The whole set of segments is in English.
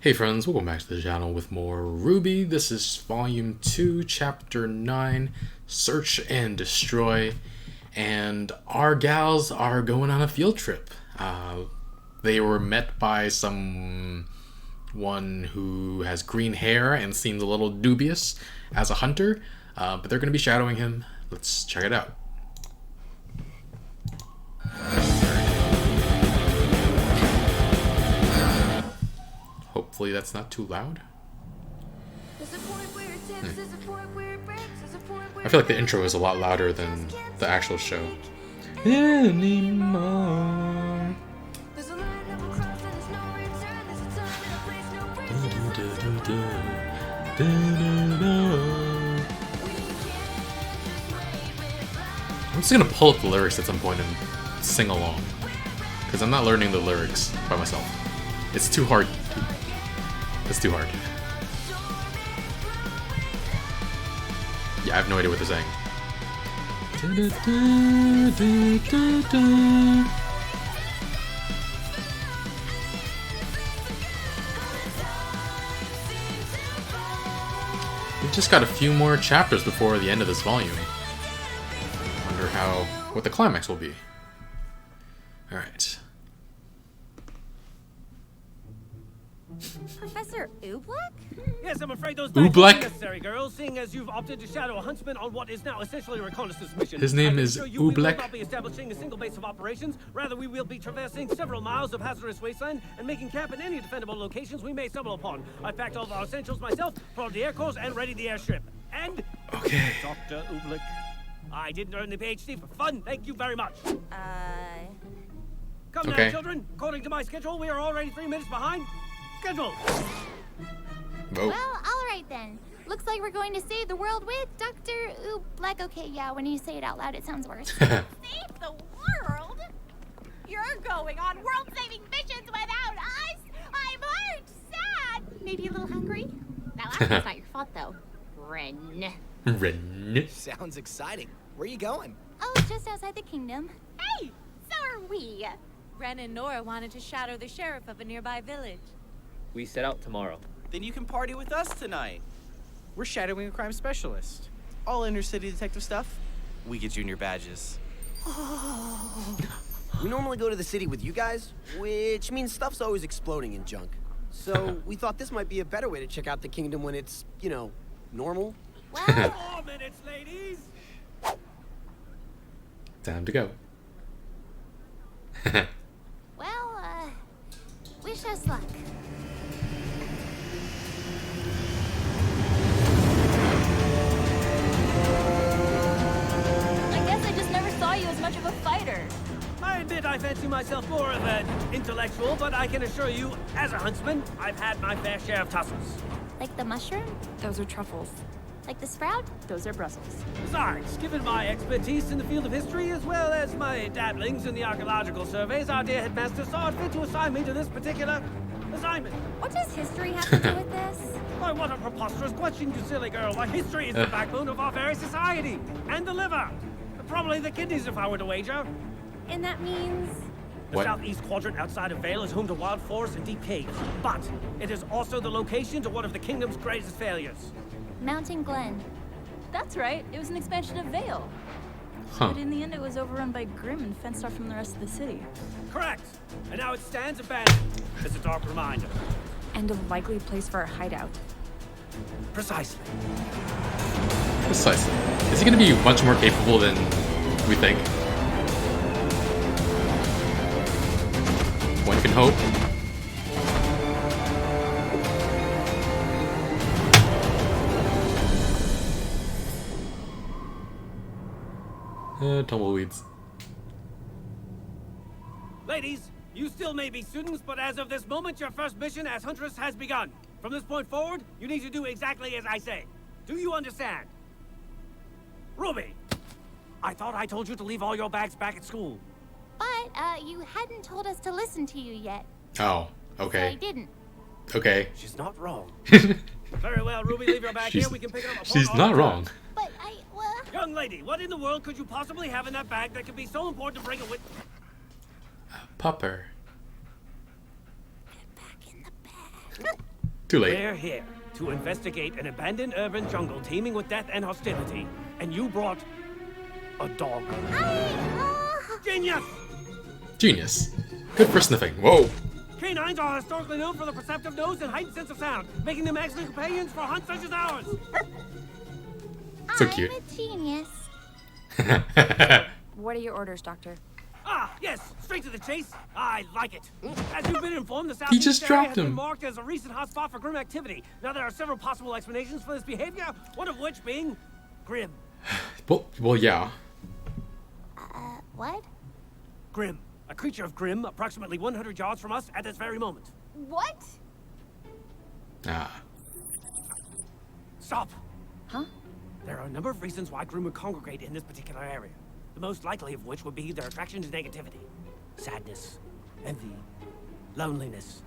Hey friends, welcome back to the channel with more RWBY. This is Volume 2, Chapter 9, Search and Destroy. And our gals are going on a field trip. They were met by someone who has green hair and seems a little dubious as a hunter. But they're going to be shadowing him. Let's check it out. Hopefully that's not too loud. I feel like the intro is a lot louder than the actual show. Anymore. I'm just gonna pull up the lyrics at some point and sing along, because I'm not learning the lyrics by myself. It's too hard. It's too hard. Yeah, I have no idea what they're saying. We've just got a few more chapters before the end of this volume. Wonder what the climax will be. Alright. Professor Oobleck? Yes, I'm afraid those Oobleck? are necessary, girls, seeing as you've opted to shadow a huntsman on what is now essentially a reconnaissance mission. His name is We will Oobleck. not be establishing a single base of operations. Rather, we will be traversing several miles of hazardous wasteland and making camp in any defendable locations we may stumble upon. I've packed all of our essentials myself, brought the air course, and ready the airstrip. And... Okay. Dr. Oobleck, I didn't earn the PhD for fun. Thank you very much. Come Okay. now, children. According to my schedule, we are already 3 minutes behind schedule. Whoa. Well, alright then. Looks like we're going to save the world with Dr. Oobleck. Okay, yeah, when you say it out loud, it sounds worse. Save the world? You're going on world-saving missions without us? I'm hurt, sad, maybe a little hungry. Now, that's not your fault, though. Ren. Ren. Sounds exciting. Where are you going? Oh, just outside the kingdom. Hey, so are we. Ren and Nora wanted to shadow the sheriff of a nearby village. We set out tomorrow. Then you can party with us tonight. We're shadowing a crime specialist. All inner city detective stuff. We get junior badges. We normally go to the city with you guys, which means stuff's always exploding in junk. So we thought this might be a better way to check out the kingdom when it's, you know, normal. Well, 4 minutes, ladies. Time to go. well, wish us luck. I guess I just never saw you as much of a fighter. I admit I fancy myself more of an intellectual, but I can assure you, as a huntsman, I've had my fair share of tussles. Like the mushroom? Those are truffles. Like the sprout? Those are Brussels. Besides, given my expertise in the field of history, as well as my dabblings in the archaeological surveys, our dear headmaster saw it fit to assign me to this particular assignment. What does history have to do with this? Why, what a preposterous question, you silly girl. Why, history is the backbone of our very society. And the liver. Probably the kidneys, if I were to wager. And that means... The What? southeast quadrant outside of Vale is home to wild forests and deep caves. But it is also the location to one of the kingdom's greatest failures. Mountain Glen. That's right. It was an expansion of Vale. Huh. But in the end, it was overrun by Grimm and fenced off from the rest of the city. Correct. And now it stands abandoned. It's a dark reminder. And a likely place for a hideout. Precisely. Precisely. Is he going to be much more capable than we think? One can hope. Tumbleweeds. Ladies, you still may be students, but as of this moment, your first mission as Huntress has begun. From this point forward, you need to do exactly as I say. Do you understand? Ruby, I thought I told you to leave all your bags back at school. But, you hadn't told us to listen to you yet. Oh, So I okay. didn't. Okay. She's not wrong. Very well, Ruby, leave your bag here. We can pick it up. She's not wrong. But well... Young lady, what in the world could you possibly have in that bag that could be so important to bring it with? Pupper. Get back in the bag. Too late. We're here to investigate an abandoned urban jungle teeming with death and hostility. And you brought a dog. Genius! Genius. Good for sniffing. Whoa. Canines are historically known for their perceptive nose and heightened sense of sound, making them excellent companions for hunts such as ours. So cute. I'm a genius. What are your orders, Doctor? Ah, yes, straight to the chase. I like it. As you've been informed, the He southeast just area dropped has been him. marked as a recent hotspot for grim activity. Now there are several possible explanations for this behavior, one of which being grim. Well, yeah. What? Grim. A creature of grim, approximately 100 yards from us at this very moment. What? Ah. Stop. Huh? There are a number of reasons why grim would congregate in this particular area. The most likely of which would be their attraction to negativity, sadness, envy, loneliness,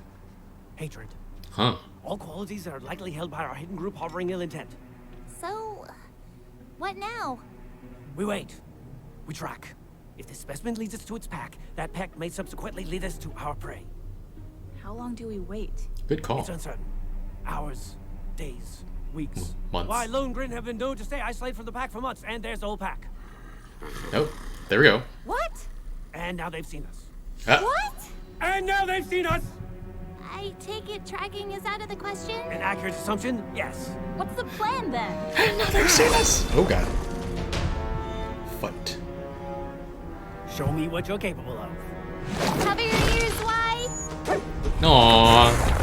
hatred. Huh. All qualities that are likely held by our hidden group harboring ill intent. So, what now? We wait. We track. If this specimen leads us to its pack, that pack may subsequently lead us to our prey. How long do we wait? Good call. It's uncertain. Hours, days, weeks. Months. Why, lone grin have been known to stay isolated from the pack for months, and there's the whole pack. Oh, there we go. What? And now they've seen us. Ah. What? And now they've seen us! I take it tracking is out of the question? An accurate assumption? Yes. What's the plan then? They've seen us. Oh god. Foot. Show me what you're capable of. Cover your ears wide. Aww.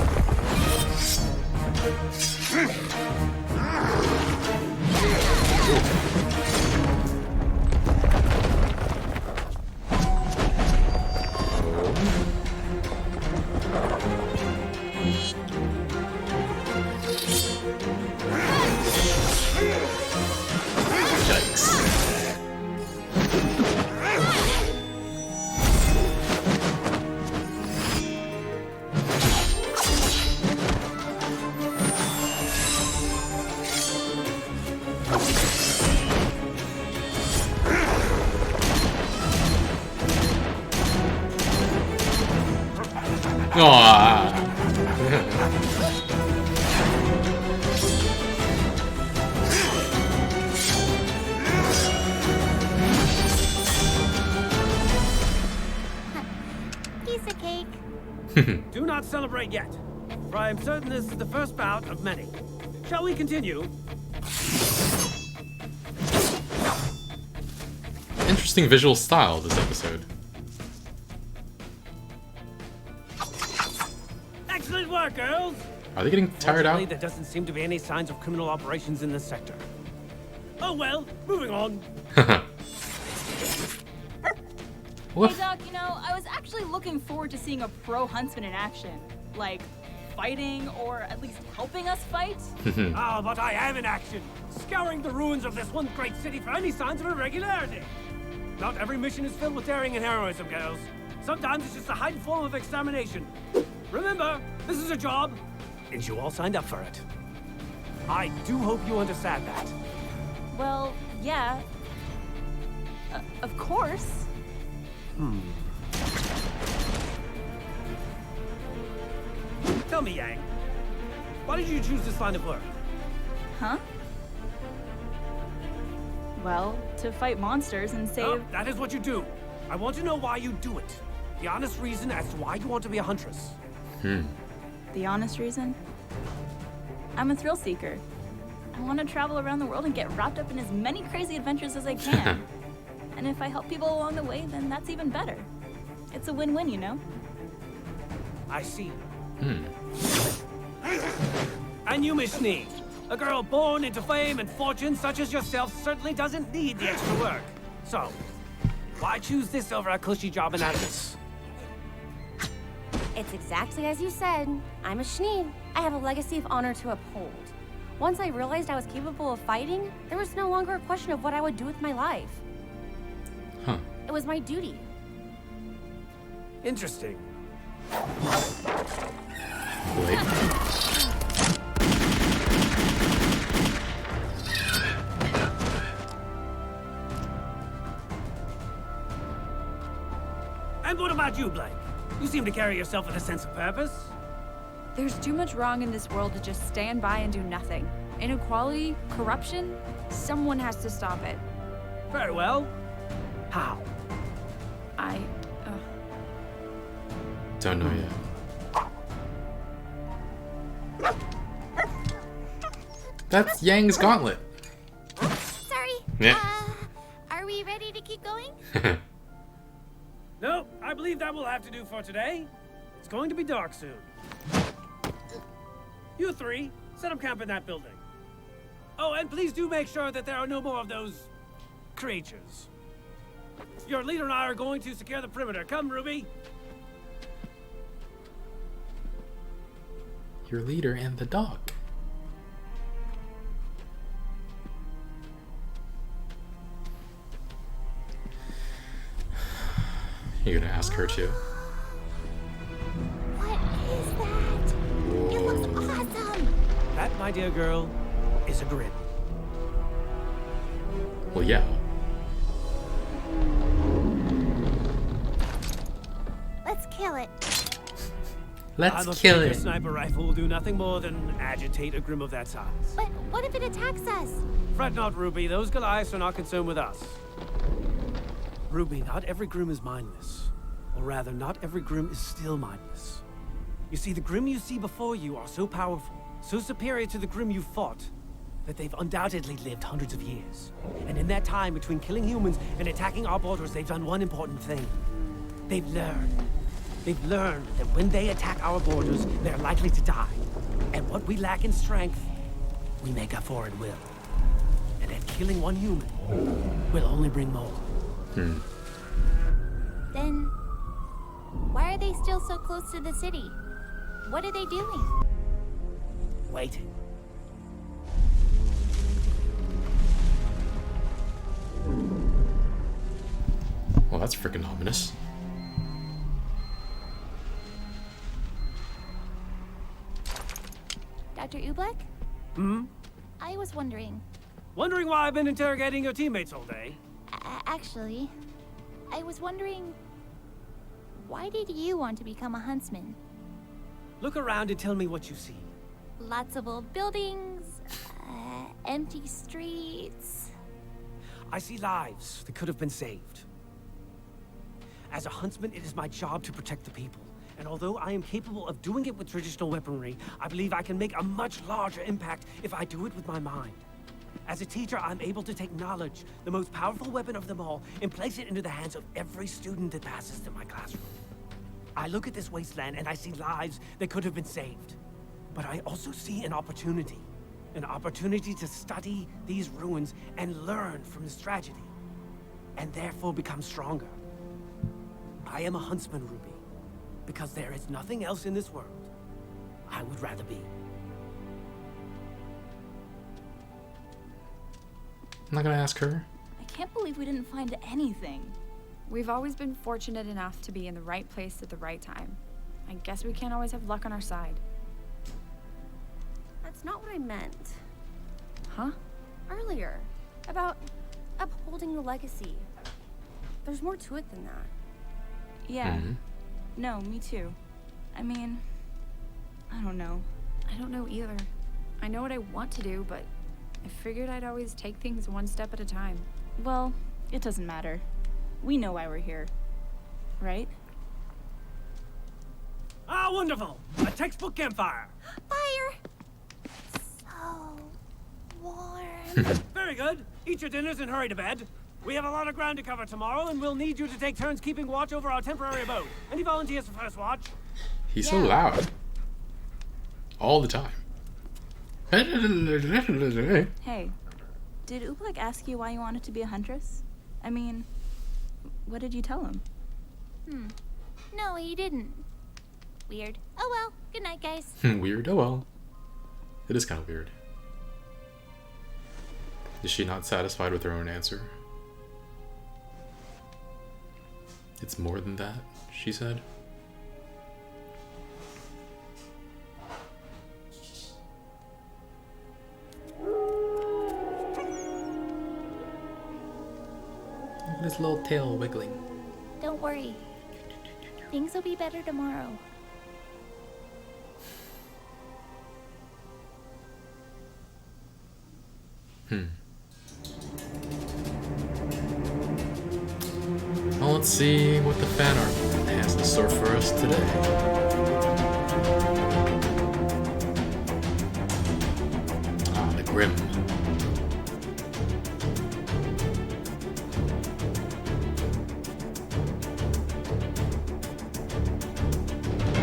Piece of cake. Do not celebrate yet, for I am certain this is the first bout of many. Shall we continue? Interesting visual style this episode. Excellent work, girls! Are they getting tired Fortunately, out? there doesn't seem to be any signs of criminal operations in this sector. Oh well, moving on. Woof. Hey Doc, you know, I was actually looking forward to seeing a pro huntsman in action. Like, fighting, or at least helping us fight. Ah, but I am in action, scouring the ruins of this one great city for any signs of irregularity. Not every mission is filled with daring and heroism, girls. Sometimes it's just a heightened form of extermination. Remember, this is a job, and you all signed up for it. I do hope you understand that. Well, yeah. Of course. Tell me, Yang, why did you choose this line of work? Huh? Well, to fight monsters and save... Oh, that is what you do. I want to know why you do it. The honest reason as to why you want to be a huntress. The honest reason? I'm a thrill seeker. I want to travel around the world and get wrapped up in as many crazy adventures as I can. And if I help people along the way, then that's even better. It's a win-win, you know? I see. And you, Miss Snee, a girl born into fame and fortune such as yourself certainly doesn't need the extra work. So, why choose this over a cushy job in Atlas? It's exactly as you said. I'm a Schnee. I have a legacy of honor to uphold. Once I realized I was capable of fighting, there was no longer a question of what I would do with my life. Huh. It was my duty. Interesting. Wait. And what about you, Blake? You seem to carry yourself with a sense of purpose. There's too much wrong in this world to just stand by and do nothing. Inequality, corruption, someone has to stop it. Very well. How? Don't know yet. That's Yang's gauntlet. Sorry. Yeah. Are we ready to keep going? No, I believe that will have to do for today. It's going to be dark soon. You three, set up camp in that building. Oh, and please do make sure that there are no more of those creatures. Your leader and I are going to secure the perimeter. Come, Ruby. Your leader and the dog. You're gonna ask her too? What is that? It looks awesome. That, my dear girl, is a grin. Well, yeah. Let's kill it. Let's I'm kill afraid it. Your sniper rifle will do nothing more than agitate a grim of that size. But what if it attacks us? Fret not, Ruby. Those Goliaths are not concerned with us. Ruby, not every Grim is mindless. Or rather, not every Grim is still mindless. You see, the Grim you see before you are so powerful, so superior to the Grim you fought, that they've undoubtedly lived hundreds of years. And in that time, between killing humans and attacking our borders, they've done one important thing. They've learned. They've learned that when they attack our borders, they're likely to die. And what we lack in strength, we make up for in will. And that killing one human will only bring more. Then, why are they still so close to the city? What are they doing? Waiting. Well, that's freaking ominous. Dr. Ublek? I was wondering. Wondering why I've been interrogating your teammates all day? Actually, I was wondering, why did you want to become a huntsman? Look around and tell me what you see. Lots of old buildings, empty streets. I see lives that could have been saved. As a huntsman, it is my job to protect the people. And although I am capable of doing it with traditional weaponry, I believe I can make a much larger impact if I do it with my mind. As a teacher, I'm able to take knowledge, the most powerful weapon of them all, and place it into the hands of every student that passes through my classroom. I look at this wasteland and I see lives that could have been saved. But I also see an opportunity to study these ruins and learn from this tragedy, and therefore become stronger. I am a huntsman, Ruby, because there is nothing else in this world I would rather be. I'm not gonna ask her. I can't believe we didn't find anything. We've always been fortunate enough to be in the right place at the right time. I guess we can't always have luck on our side. That's not what I meant. Huh? Earlier. About upholding the legacy. There's more to it than that. Yeah. No, me too. I mean, I don't know. I don't know either. I know what I want to do, but I figured I'd always take things one step at a time. Well, it doesn't matter. We know why we're here. Right? Ah, wonderful! A textbook campfire! Fire! So warm. Very good. Eat your dinners and hurry to bed. We have a lot of ground to cover tomorrow, and we'll need you to take turns keeping watch over our temporary abode. Any volunteers for first watch? He's so loud. All the time. Hey, did Ublek ask you why you wanted to be a huntress? I mean, what did you tell him? No, he didn't. Weird. Oh well. Good night, guys. Weird? Oh well. It is kind of weird. Is she not satisfied with her own answer? It's more than that, she said. Look at his little tail wiggling. Don't worry. Things will be better tomorrow. Well, let's see what the fan art has in store for us today. Ah, the Grim.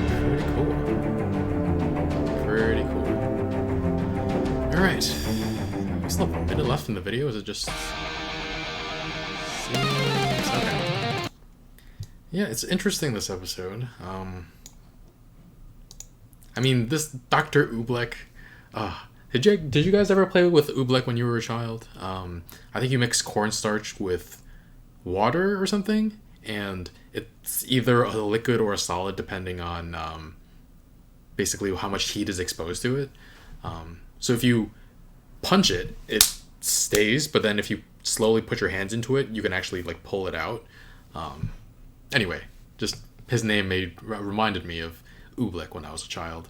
Pretty cool. Pretty cool. Alright. Still have a minute left in the video. Is it just... Okay. Yeah, it's interesting, this episode. I mean, this Dr. Oobleck... did you guys ever play with Oobleck when you were a child? I think you mix cornstarch with water or something, and it's either a liquid or a solid depending on basically how much heat is exposed to it. So if you punch it, it stays, but then if you slowly put your hands into it, you can actually like pull it out. Anyway, just his name reminded me of Oobleck when I was a child.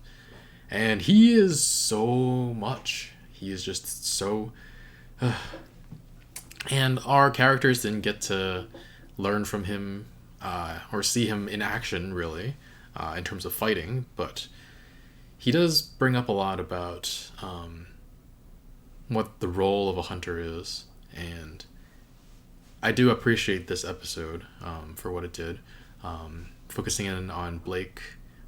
And he is so much. He is just so... And our characters didn't get to learn from him or see him in action, really, in terms of fighting. But he does bring up a lot about what the role of a hunter is. And I do appreciate this episode for what it did. Focusing in on Blake,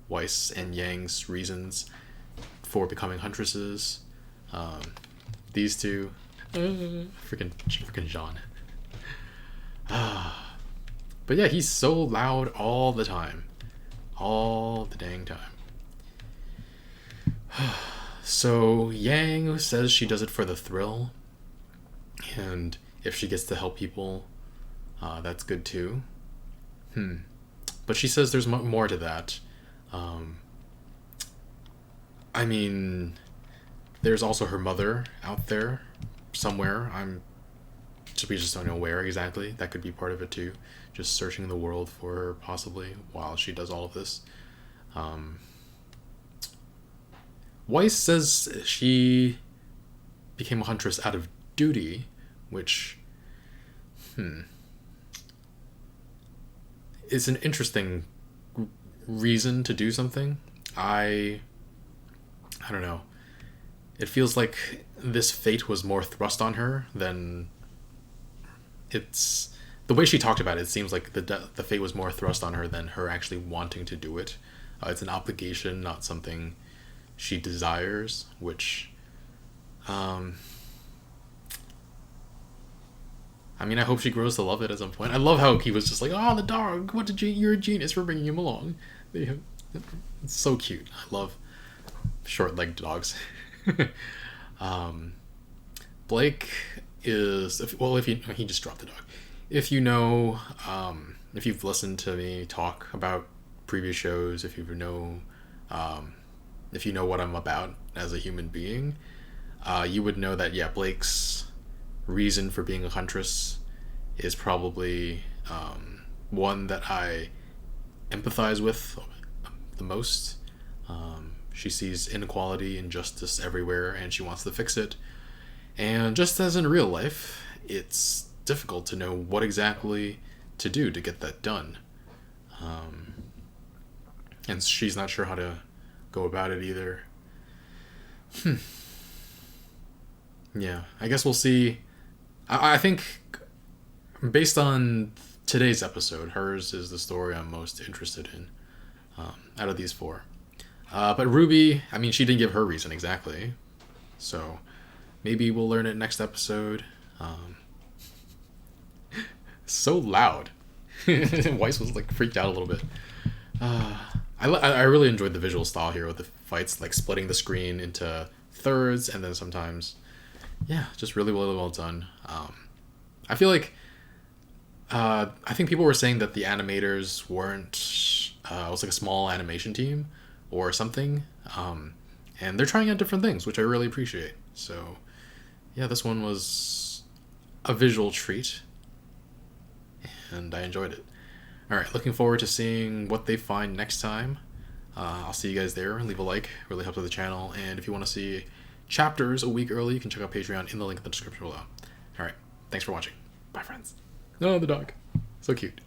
Weiss, and Yang's reasons for becoming huntresses. These two, freaking Jean. But yeah, he's so loud all the time, all the dang time. So Yang says she does it for the thrill, and if she gets to help people, that's good too. But she says there's more to that. I mean, there's also her mother out there somewhere. We just don't know where exactly. That could be part of it too. Just searching the world for her, possibly, while she does all of this. Weiss says she became a huntress out of duty, which, is an interesting reason to do something. I don't know. It feels like this fate was more thrust on her than it's... The way she talked about it, it seems like the fate was more thrust on her than her actually wanting to do it. It's an obligation, not something she desires, which... I mean, I hope she grows to love it at some point. I love how he was just like, oh, the dog, you're a genius for bringing him along. It's so cute. I love short-legged dogs. Blake is... he just dropped the dog. If you know, if you've listened to me talk about previous shows, if you know what I'm about as a human being, you would know that, yeah, Blake's reason for being a huntress is probably one that I empathize with the most. She sees inequality, injustice everywhere, and she wants to fix it. And just as in real life, it's difficult to know what exactly to do to get that done. And she's not sure how to go about it either. Yeah, I guess we'll see. I think, based on today's episode, hers is the story I'm most interested in out of these four. But RWBY, I mean, she didn't give her reason exactly. So maybe we'll learn it next episode. So loud. Weiss was like freaked out a little bit. I really enjoyed the visual style here with the fights, like splitting the screen into thirds, and then sometimes, yeah, just really, really well done. I feel like, I think people were saying that the animators weren't, it was like a small animation team or something, and they're trying out different things, which I really appreciate. So, yeah, this one was a visual treat, and I enjoyed it. Alright, looking forward to seeing what they find next time. I'll see you guys there. Leave a like, really helps with the channel, and if you want to see chapters a week early, you can check out Patreon in the link in the description below. All right. Thanks for watching. Bye, friends. No, the dog. So cute.